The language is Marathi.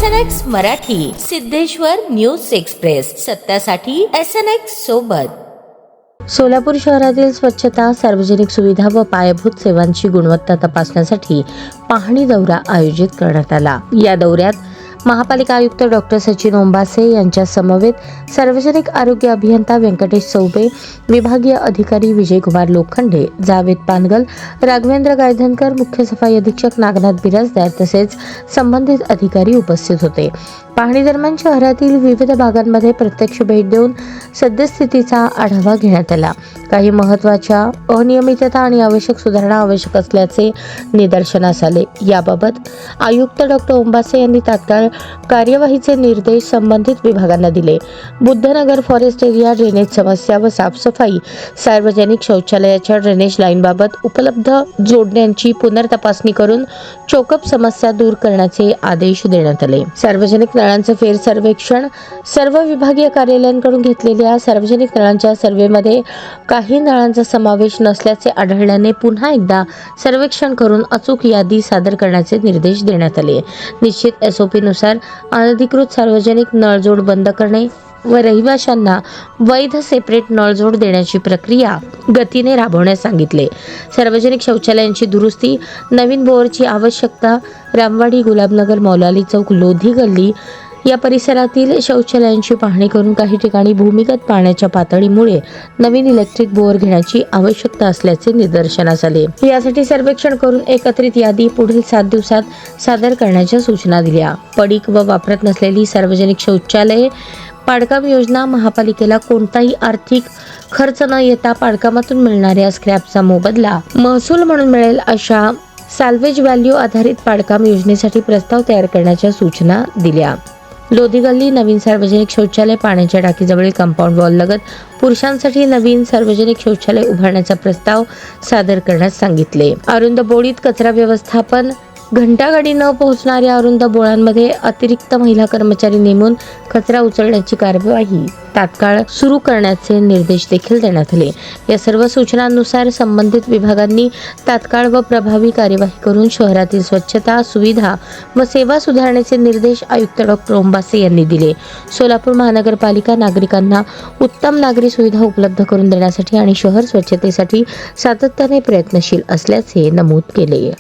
SNX Marathi, Siddheshwar news express, सत्यासाठी SNX सोबत। सोलापूर शहरातील स्वच्छता, सार्वजनिक सुविधा व पायाभूत सेवांची गुणवत्ता तपासण्यासाठी पाहणी दौरा आयोजित करण्यात आला। या दौऱ्यात महापालिका आयुक्त डॉक्टर सचिन ओंबासे यांच्या समवेत सार्वजनिक आरोग्य अभियंता व्यंकटेश चौबे, विभागीय अधिकारी विजयकुमार लोखंडे, जावेद पानगल, राघवेंद्र गायधनकर, मुख्य सफाई अधीक्षक नागनाथ बिराजदार तसेच संबंधित अधिकारी उपस्थित होते। पाहणी दरम्यान शहरातील विविध भागांमध्ये प्रत्यक्ष भेट देऊन सद्यस्थितीचा आढावा घेण्यात आला। काही महत्त्वाच्या अनियमितता आणि आवश्यक सुधारणा आवश्यक असल्याचे निदर्शनास आले। याबाबत आयुक्त डॉक्टर ओंबासे यांनी तात्काळ कार्यवाहीचे निर्देश संबंधित विभागांना दिले। बुद्धनगर फॉरेस्ट एरिया ड्रेनेज समस्या व साफसफाई, सार्वजनिक शौचालयाच्या ड्रेनेज लाईनबाबत उपलब्ध जोडण्यांची पुनर्तपासणी करून चोकअप समस्या दूर करण्याचे आदेश देण्यात आले। सार्वजनिक नळांचे फेर सर्वेक्षण, सर्व विभागीय कार्यालयांकडून घेतलेल्या सार्वजनिक नळांच्या सर्व्हेमध्ये काही नळांचा समावेश नसल्याचे आढळल्याने पुन्हा एकदा सर्वेक्षण करून अचूक यादी सादर करण्याचे निर्देश देण्यात आले। निश्चित SOP नुसार अनधिकृत सार्वजनिक नळजोड बंद करणे व रहिवाशांना वैध सेपरेट नळजोड देण्याची प्रक्रिया गतीने राबवण्यास सांगितले। सार्वजनिक शौचालयांची दुरुस्ती, नवीन बोअरची आवश्यकता, रामवाडी, गुलाबनगर, मौलाली चौक, लोधी गल्ली या परिसरातील शौचालयांची पाहणी करून काही ठिकाणी भूमिगत पाण्याच्या पातळीमुळे नवीन इलेक्ट्रिक बोअर घेण्याची आवश्यकता असल्याचे निदर्शनास आले। यासाठी सर्वेक्षण करून एकत्रित यादी पुढील 7 दिवसात सादर करण्याच्या सूचना दिल्या। पडीक व वापरत नसलेली सार्वजनिक शौचालये, पाडकाम योजना, महापालिकेला कोणताही आर्थिक खर्च न येता पाडकामातून मिळणाऱ्या स्क्रॅपचा मोबदला महसूल म्हणून मिळेल अशा सॅल्वेज व्हॅल्यू आधारित पाडकाम योजनेसाठी प्रस्ताव तयार करण्याच्या सूचना दिल्या। लोधी गल्ली नवीन सार्वजनिक शौचालय, पाण्याच्या टाकीजवळील कंपाऊंड वॉल लगत पुरुषांसाठी नवीन सार्वजनिक शौचालय उभारण्याचा प्रस्ताव सादर करण्यास सांगितले। अरुंद बोळीत कचरा व्यवस्थापन, घंटागाडी न पोहोचणाऱ्या अरुंद बोळांमध्ये अतिरिक्त महिला कर्मचारी नेमून कचरा उचलण्याची कार्यवाही तात्काळ सुरू करण्याचे निर्देश देखील देण्यात आले। या सर्व सूचनांनुसार संबंधित विभागांनी तात्काळ व प्रभावी कार्यवाही करून शहरातील स्वच्छता, सुविधा व सेवा सुधारण्याचे निर्देश आयुक्त डॉक्टर ओंबासे यांनी दिले। सोलापूर महानगरपालिका नागरिकांना उत्तम नागरी सुविधा उपलब्ध करून देण्यासाठी आणि शहर स्वच्छतेसाठी सातत्याने प्रयत्नशील असल्याचे नमूद केले।